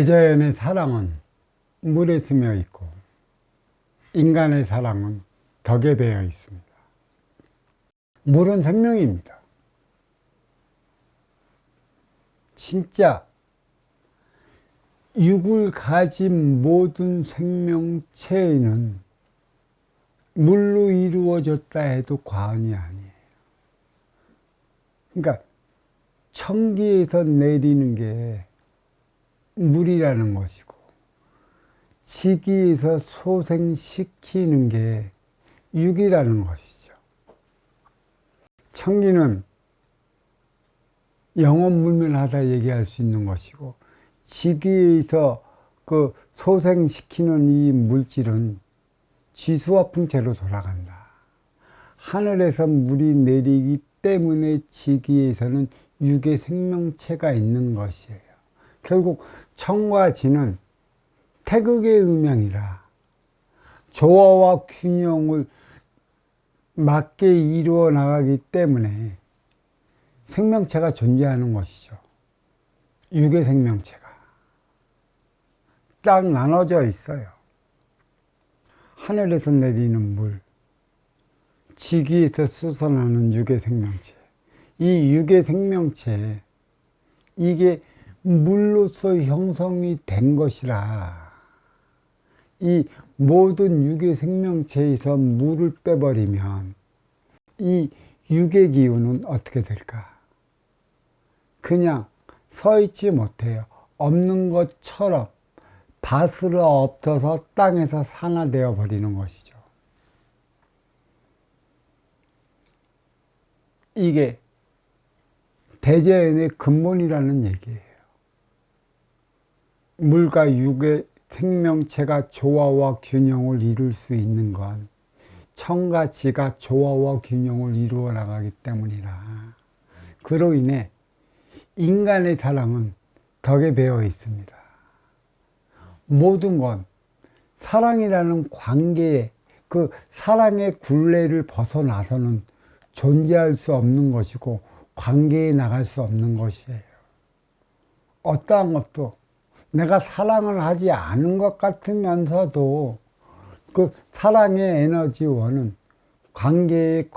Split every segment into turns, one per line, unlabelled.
대자연의 사랑은 물에 스며 있고 인간의 사랑은 덕에 배어 있습니다. 물은 생명입니다. 진짜 육을 가진 모든 생명체는 물로 이루어졌다 해도 과언이 아니에요. 그러니까 천기에서 내리는 게 물이라는 것이고 지기에서 소생시키는 게 육이라는 것이죠. 천기는 영원불멸하다 얘기할 수 있는 것이고 지기에서 그 소생시키는 이 물질은 지수와 풍채로 돌아간다. 하늘에서 물이 내리기 때문에 지기에서는 육의 생명체가 있는 것이에요. 결국 천과 지는 태극의 음양이라 조화와 균형을 맞게 이루어 나가기 때문에 생명체가 존재하는 것이죠. 육의 생명체가 딱 나눠져 있어요. 하늘에서 내리는 물, 지기에서 솟아나는 육의 생명체. 이 육의 생명체, 이게 물로서 형성이 된 것이라 이 모든 육의 생명체에서 물을 빼버리면 이 육의 기운은 어떻게 될까? 그냥 서 있지 못해요. 없는 것처럼 밭으로 엎어서 땅에서 산화되어 버리는 것이죠. 이게 대자연의 근본이라는 얘기예요. 물과 육의 생명체가 조화와 균형을 이룰 수 있는 건 천과 지가 조화와 균형을 이루어 나가기 때문이라. 그로 인해 인간의 사랑은 덕에 배어 있습니다. 모든 건 사랑이라는 관계에 그 사랑의 굴레를 벗어나서는 존재할 수 없는 것이고 관계에 나갈 수 없는 것이에요. 어떠한 것도 내가 사랑을 하지 않은 것 같으면서도 그 사랑의 에너지원은 관계에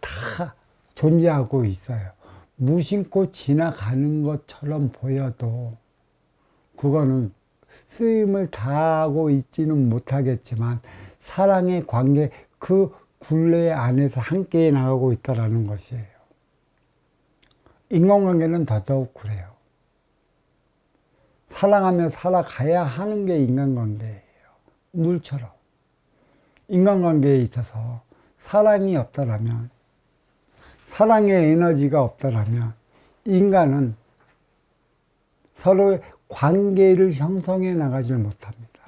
다 존재하고 있어요. 무심코 지나가는 것처럼 보여도 그거는 쓰임을 다하고 있지는 못하겠지만 사랑의 관계 그 굴레 안에서 함께 나가고 있다는 것이에요. 인간관계는 더더욱 그래요. 사랑하며 살아가야 하는 게 인간관계예요. 물처럼. 인간관계에 있어서 사랑이 없다라면, 사랑의 에너지가 없다라면 인간은 서로의 관계를 형성해 나가질 못합니다.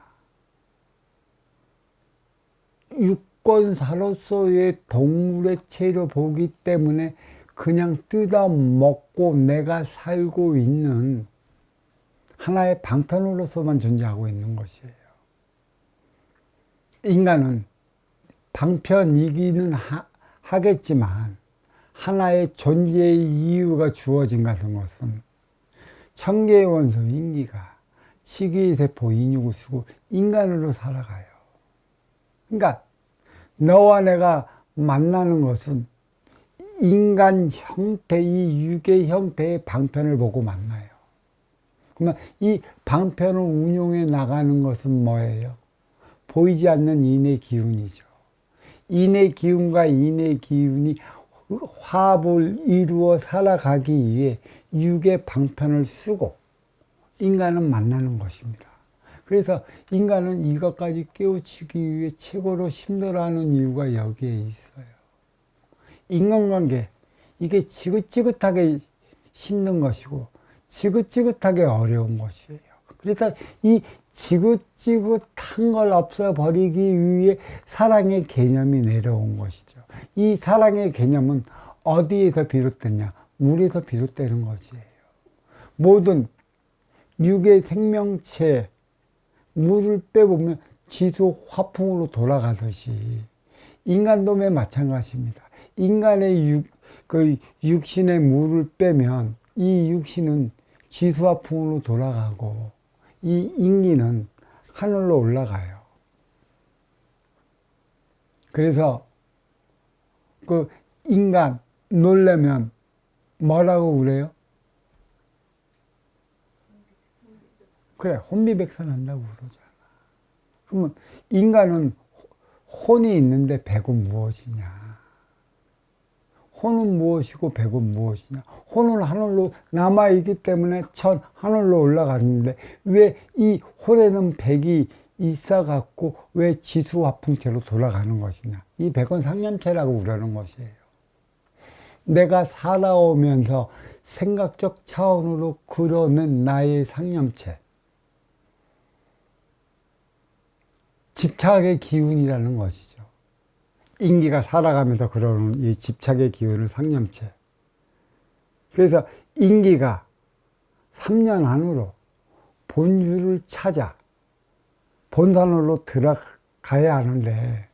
유권사로서의 동물의 체로 보기 때문에 그냥 뜯어먹고 내가 살고 있는 하나의 방편으로서만 존재하고 있는 것이에요. 인간은 방편이기는 하겠지만 하나의 존재의 이유가 주어진다는 것은 천개의 원소 인기가 치기의 세포 인육을 쓰고 인간으로 살아가요. 그러니까 너와 내가 만나는 것은 인간 형태, 이 육의 형태의 방편을 보고 만나요. 그러면 이 방편을 운용해 나가는 것은 뭐예요? 보이지 않는 인의 기운이죠. 인의 기운과 인의 기운이 화합을 이루어 살아가기 위해 육의 방편을 쓰고 인간은 만나는 것입니다. 그래서 인간은 이것까지 깨우치기 위해 최고로 힘들어하는 이유가 여기에 있어요. 인간관계, 이게 지긋지긋하게 힘든 것이고 지긋지긋하게 어려운 것이에요. 그래서 이 지긋지긋한 걸 없애버리기 위해 사랑의 개념이 내려온 것이죠. 이 사랑의 개념은 어디에서 비롯됐냐? 물에서 비롯되는 것이에요. 모든 육의 생명체, 물을 빼보면 지수 화풍으로 돌아가듯이 인간도 마찬가지입니다. 인간의 육신의 물을 빼면 이 육신은 지수화풍으로 돌아가고 이 인기는 하늘로 올라가요. 그래서 그 인간 놀라면 뭐라고 그래요? 그래, 혼비백산한다고 그러잖아. 그러면 인간은 혼이 있는데 백은 무엇이냐? 혼은 무엇이고 백은 무엇이냐? 혼은 하늘로 남아있기 때문에 하늘로 올라갔는데 왜 이 혼에는 백이 있어갖고 왜 지수화풍체로 돌아가는 것이냐? 이 백은 상념체라고 그러는 것이에요. 내가 살아오면서 생각적 차원으로 그려낸 나의 상념체. 집착의 기운이라는 것이죠. 인기가 살아가면서 그러는 이 집착의 기운을 상념체. 그래서 인기가 3년 안으로 본주를 찾아 본산으로 들어가야 하는데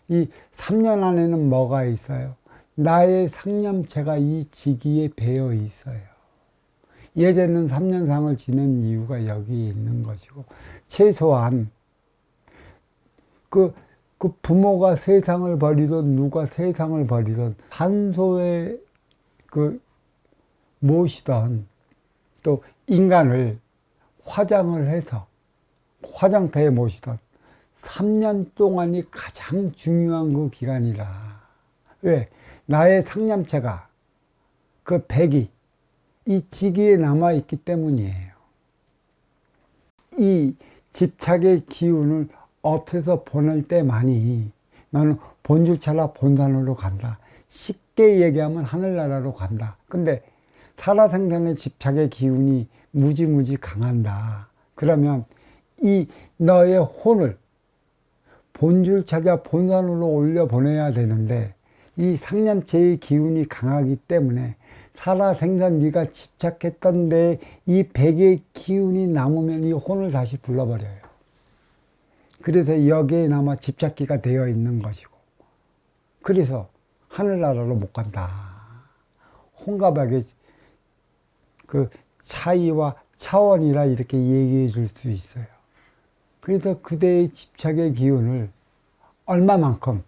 이 3년 안에는 뭐가 있어요? 나의 상념체가 이 지기에 배어 있어요. 예전에는 3년상을 지낸 이유가 여기 있는 것이고 최소한 그 부모가 세상을 버리던 누가 세상을 버리던 산소에 모시던 또 인간을 화장을 해서 화장터에 모시던 3년 동안이 가장 중요한 그 기간이라. 왜? 나의 상념체가 그 백이 이 지기에 남아있기 때문이에요. 이 집착의 기운을 없애서 보낼 때만이 나는 본줄 찾아 본산으로 간다. 쉽게 얘기하면 하늘나라로 간다. 근데 살아생전의 집착의 기운이 무지무지 강한다. 그러면 이 너의 혼을 본줄 찾아 본산으로 올려보내야 되는데 이 상념체의 기운이 강하기 때문에 살아생전 네가 집착했던 데에 이 백의 기운이 남으면 이 혼을 다시 불러버려요. 그래서 여기에 남아 집착기가 되어 있는 것이고 그래서 하늘나라로 못 간다. 혼과 백의 그 차이와 차원이라 이렇게 얘기해 줄 수 있어요. 그래서 그대의 집착의 기운을 얼마만큼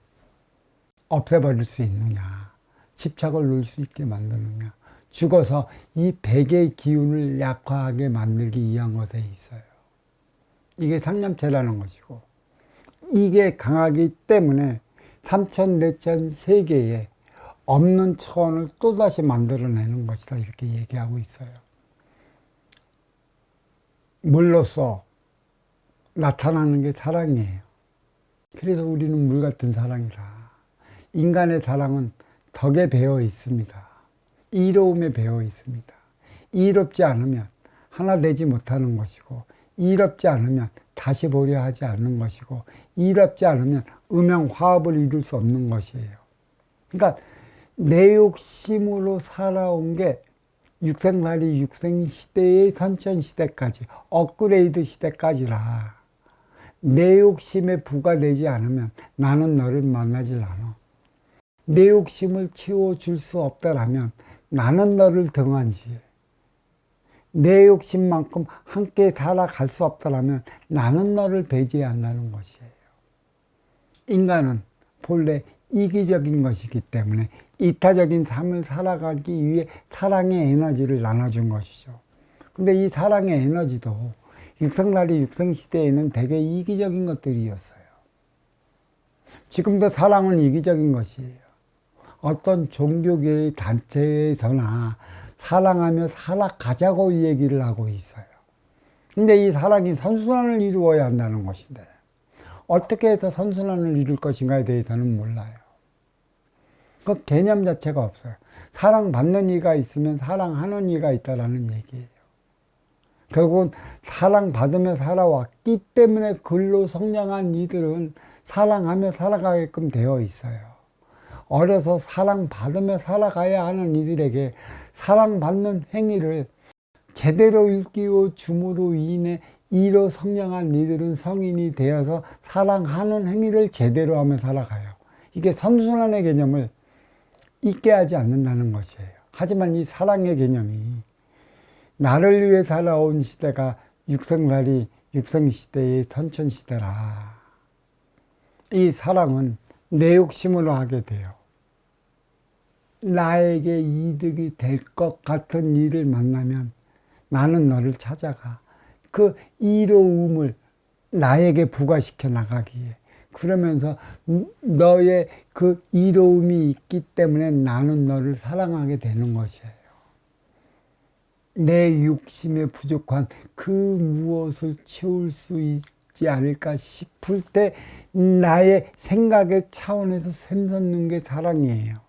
없애버릴 수 있느냐, 집착을 놓을 수 있게 만드느냐, 죽어서 이 백의 기운을 약화하게 만들기 위한 것에 있어요. 이게 상념체라는 것이고 이게 강하기 때문에 삼천, 내천, 세계에 없는 차원을 또다시 만들어내는 것이다 이렇게 얘기하고 있어요. 물로써 나타나는 게 사랑이에요. 그래서 우리는 물 같은 사랑이라. 인간의 사랑은 덕에 배어 있습니다. 이로움에 배어 있습니다. 이롭지 않으면 하나 되지 못하는 것이고 이롭지 않으면 다시 보려 하지 않는 것이고 이롭지 않으면 음양화합을 이룰 수 없는 것이에요. 그러니까 내 욕심으로 살아온 게 육생살이 육생시대의 선천시대까지 업그레이드 시대까지라 내 욕심에 부과되지 않으면 나는 너를 만나질 않아. 내 욕심을 채워줄 수 없다라면 나는 너를 등한시해. 내 욕심만큼 함께 살아갈 수 없다라면 나는 너를 배제한다는 것이에요. 인간은 본래 이기적인 것이기 때문에 이타적인 삶을 살아가기 위해 사랑의 에너지를 나눠준 것이죠. 근데 이 사랑의 에너지도 육생날이 육생시대에는 되게 이기적인 것들이었어요. 지금도 사랑은 이기적인 것이에요. 어떤 종교계의 단체에서나 사랑하며 살아가자고 얘기를 하고 있어요. 근데 이 사랑이 선순환을 이루어야 한다는 것인데 어떻게 해서 선순환을 이룰 것인가에 대해서는 몰라요. 그 개념 자체가 없어요. 사랑받는 이가 있으면 사랑하는 이가 있다라는 얘기예요. 결국은 사랑받으며 살아왔기 때문에 글로 성장한 이들은 사랑하며 살아가게끔 되어 있어요. 어려서 사랑받으며 살아가야 하는 이들에게 사랑받는 행위를 제대로 일깨워 줌으로 인해 이로 성장한 이들은 성인이 되어서 사랑하는 행위를 제대로 하며 살아가요. 이게 선순환의 개념을 잊게 하지 않는다는 것이에요. 하지만 이 사랑의 개념이 나를 위해 살아온 시대가 육생살이 육성시대의 선천시대라. 이 사랑은 내 욕심으로 하게 돼요. 나에게 이득이 될 것 같은 일을 만나면 나는 너를 찾아가. 그 이로움을 나에게 부과시켜 나가기에. 그러면서 너의 그 이로움이 있기 때문에 나는 너를 사랑하게 되는 것이에요. 내 육심에 부족한 그 무엇을 채울 수 있지 않을까 싶을 때 나의 생각의 차원에서 샘솟는 게 사랑이에요.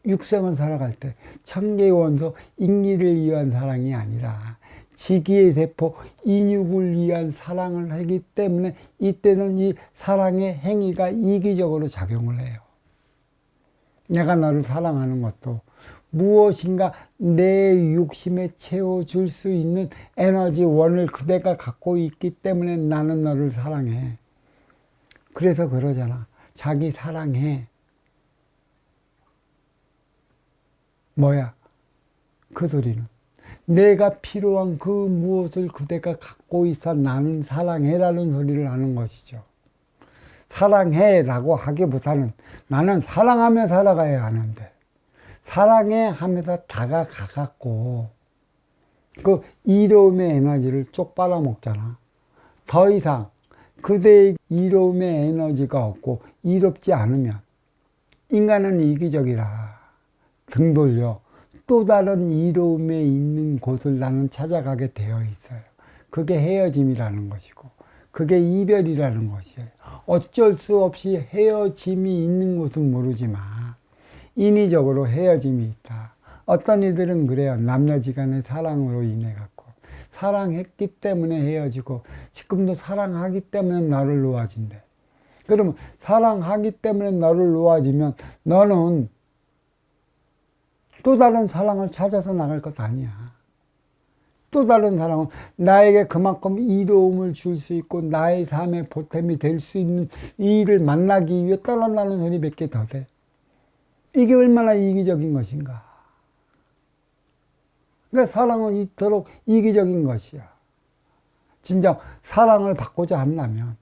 육생을 살아갈 때 천계의 원소 인기를 위한 사랑이 아니라 지기의 세포 인육을 위한 사랑을 하기 때문에 이때는 이 사랑의 행위가 이기적으로 작용을 해요. 내가 너를 사랑하는 것도 무엇인가 내 육심에 채워줄 수 있는 에너지 원을 그대가 갖고 있기 때문에 나는 너를 사랑해. 그래서 그러잖아. 자기 사랑해. 뭐야? 그 소리는 내가 필요한 그 무엇을 그대가 갖고 있어 나는 사랑해라는 소리를 하는 것이죠. 사랑해라고 하기보다는 나는 사랑하며 살아가야 하는데 사랑해 하면서 다가가갖고 그 이로움의 에너지를 쪽 빨아먹잖아. 더 이상 그대의 이로움의 에너지가 없고 이롭지 않으면 인간은 이기적이라 등 돌려 또 다른 이로움에 있는 곳을 나는 찾아가게 되어 있어요. 그게 헤어짐이라는 것이고 그게 이별이라는 것이에요. 어쩔 수 없이 헤어짐이 있는 곳은 모르지만 인위적으로 헤어짐이 있다. 어떤 이들은 그래요. 남녀지간의 사랑으로 인해 갖고 사랑했기 때문에 헤어지고 지금도 사랑하기 때문에 너를 놓아진대. 그러면 사랑하기 때문에 너를 놓아지면 너는 또 다른 사랑을 찾아서 나갈 것 아니야. 또 다른 사랑은 나에게 그만큼 이로움을 줄 수 있고 나의 삶의 보탬이 될 수 있는 이 일을 만나기 위해 떠난다는 소리 몇 개 더 돼. 이게 얼마나 이기적인 것인가. 그러니까 사랑은 이토록 이기적인 것이야. 진정 사랑을 받고자 한다면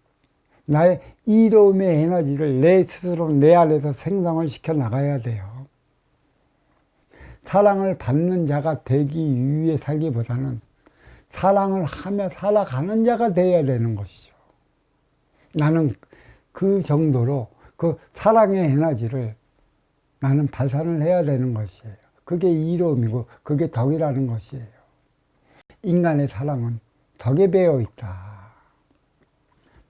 나의 이로움의 에너지를 내 스스로 내 안에서 생성을 시켜 나가야 돼요. 사랑을 받는 자가 되기 위해 살기보다는 사랑을 하며 살아가는 자가 되어야 되는 것이죠. 나는 그 정도로 그 사랑의 에너지를 나는 발산을 해야 되는 것이에요. 그게 이로움이고 그게 덕이라는 것이에요. 인간의 사랑은 덕에 배어 있다.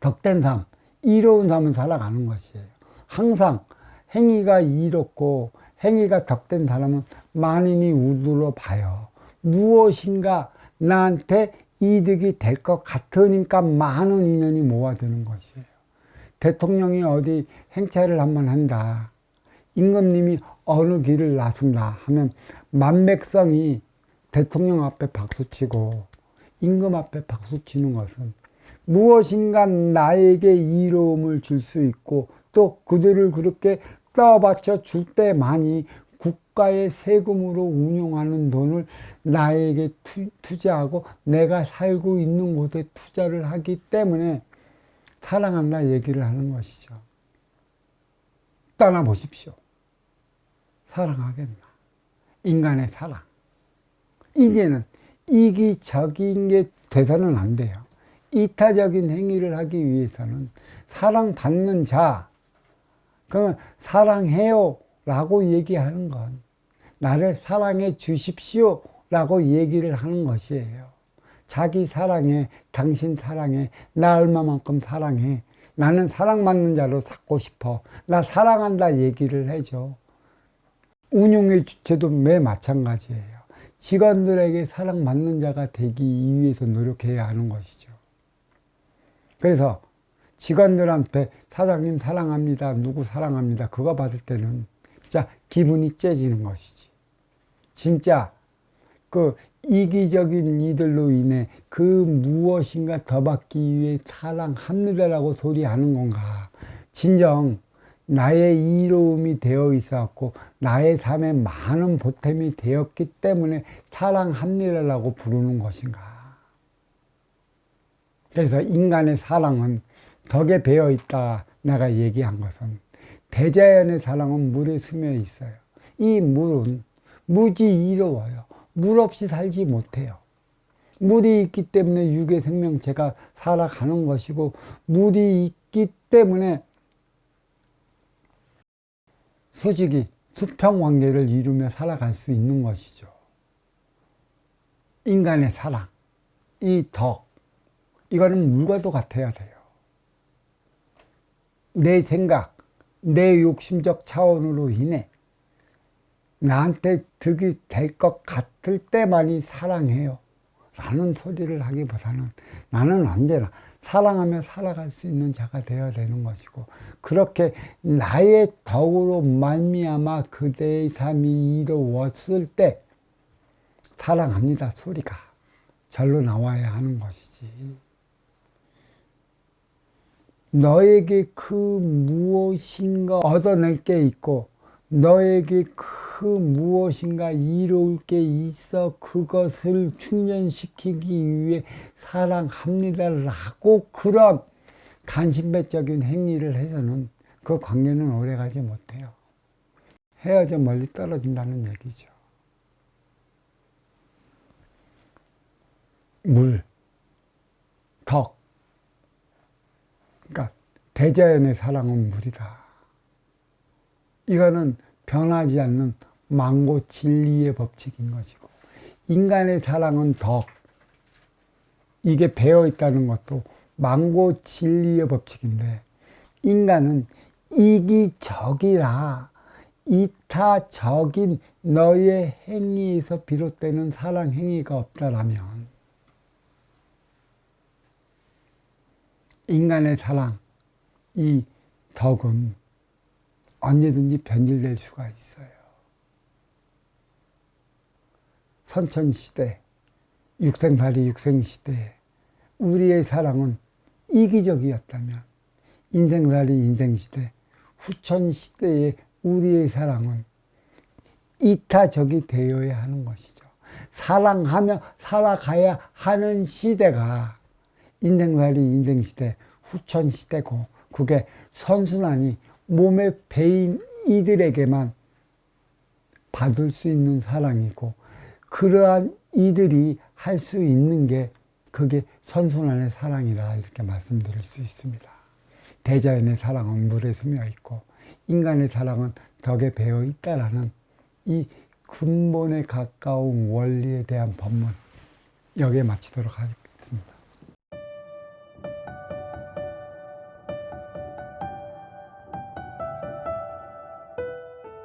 덕된 삶, 이로운 삶을 살아가는 것이에요. 항상 행위가 이롭고 행위가 덕된 사람은 만인이 우두로 봐요. 무엇인가 나한테 이득이 될 것 같으니까 많은 인연이 모아드는 것이에요. 대통령이 어디 행차를 한번 한다. 임금님이 어느 길을 나선다 하면 만백성이 대통령 앞에 박수치고 임금 앞에 박수치는 것은 무엇인가 나에게 이로움을 줄 수 있고 또 그들을 그렇게 떠받쳐 줄 때만이 국가의 세금으로 운용하는 돈을 나에게 투자하고 내가 살고 있는 곳에 투자를 하기 때문에 사랑한다 얘기를 하는 것이죠. 떠나보십시오. 사랑하겠나? 인간의 사랑. 이제는 이기적인 게 돼서는 안 돼요. 이타적인 행위를 하기 위해서는 사랑받는 자, 그러면 사랑해요 라고 얘기하는 건 나를 사랑해 주십시오 라고 얘기를 하는 것이에요. 자기 사랑해, 당신 사랑해, 나 얼마만큼 사랑해, 나는 사랑받는 자로 살고 싶어, 나 사랑한다 얘기를 해줘. 운용의 주체도 매 마찬가지예요. 직원들에게 사랑받는 자가 되기 위해서 노력해야 하는 것이죠. 그래서 직원들한테 사장님 사랑합니다, 누구 사랑합니다, 그거 받을 때는 진짜 기분이 째지는 것이지. 진짜 그 이기적인 이들로 인해 그 무엇인가 더 받기 위해 사랑합니다라고 소리하는 건가. 진정 나의 이로움이 되어 있었고 나의 삶에 많은 보탬이 되었기 때문에 사랑합니다라고 부르는 것인가. 그래서 인간의 사랑은 덕에 배어 있다. 내가 얘기한 것은 대자연의 사랑은 물에 스며 있어요. 이 물은 무지이로워요. 물 없이 살지 못해요. 물이 있기 때문에 유괴 생명체가 살아가는 것이고, 물이 있기 때문에 수직이 수평 관계를 이루며 살아갈 수 있는 것이죠. 인간의 사랑, 이 덕, 이거는 물과도 같아야 돼요. 내 생각, 내 욕심적 차원으로 인해 나한테 득이 될 것 같을 때만이 사랑해요 라는 소리를 하기보다는 나는 언제나 사랑하며 살아갈 수 있는 자가 되어야 되는 것이고, 그렇게 나의 덕으로 말미암아 그대의 삶이 이루어졌을 때 사랑합니다 소리가 절로 나와야 하는 것이지. 너에게 그 무엇인가 얻어낼 게 있고 너에게 그 무엇인가 이로울 게 있어 그것을 충전시키기 위해 사랑합니다라고 그런 간신배적인 행위를 해서는 그 관계는 오래가지 못해요. 헤어져 멀리 떨어진다는 얘기죠. 물, 덕, 그러니까 대자연의 사랑은 물이다. 이거는 변하지 않는 만고 진리의 법칙인 것이고, 인간의 사랑은 덕, 이게 배어 있다는 것도 만고 진리의 법칙인데, 인간은 이기적이라 이타적인 너의 행위에서 비롯되는 사랑 행위가 없다라면 인간의 사랑, 이 덕은 언제든지 변질될 수가 있어요. 선천시대, 육생살이 육생시대에 우리의 사랑은 이기적이었다면 인생살이 인생시대, 후천시대에 우리의 사랑은 이타적이 되어야 하는 것이죠. 사랑하며 살아가야 하는 시대가 인생살이 인생시대, 후천시대고, 그게 선순환이 몸에 배인 이들에게만 받을 수 있는 사랑이고, 그러한 이들이 할 수 있는 게 그게 선순환의 사랑이다, 이렇게 말씀드릴 수 있습니다. 대자연의 사랑은 물에 스며 있고 인간의 사랑은 덕에 배어 있다라는 이 근본에 가까운 원리에 대한 법문, 여기에 마치도록 하겠습니다.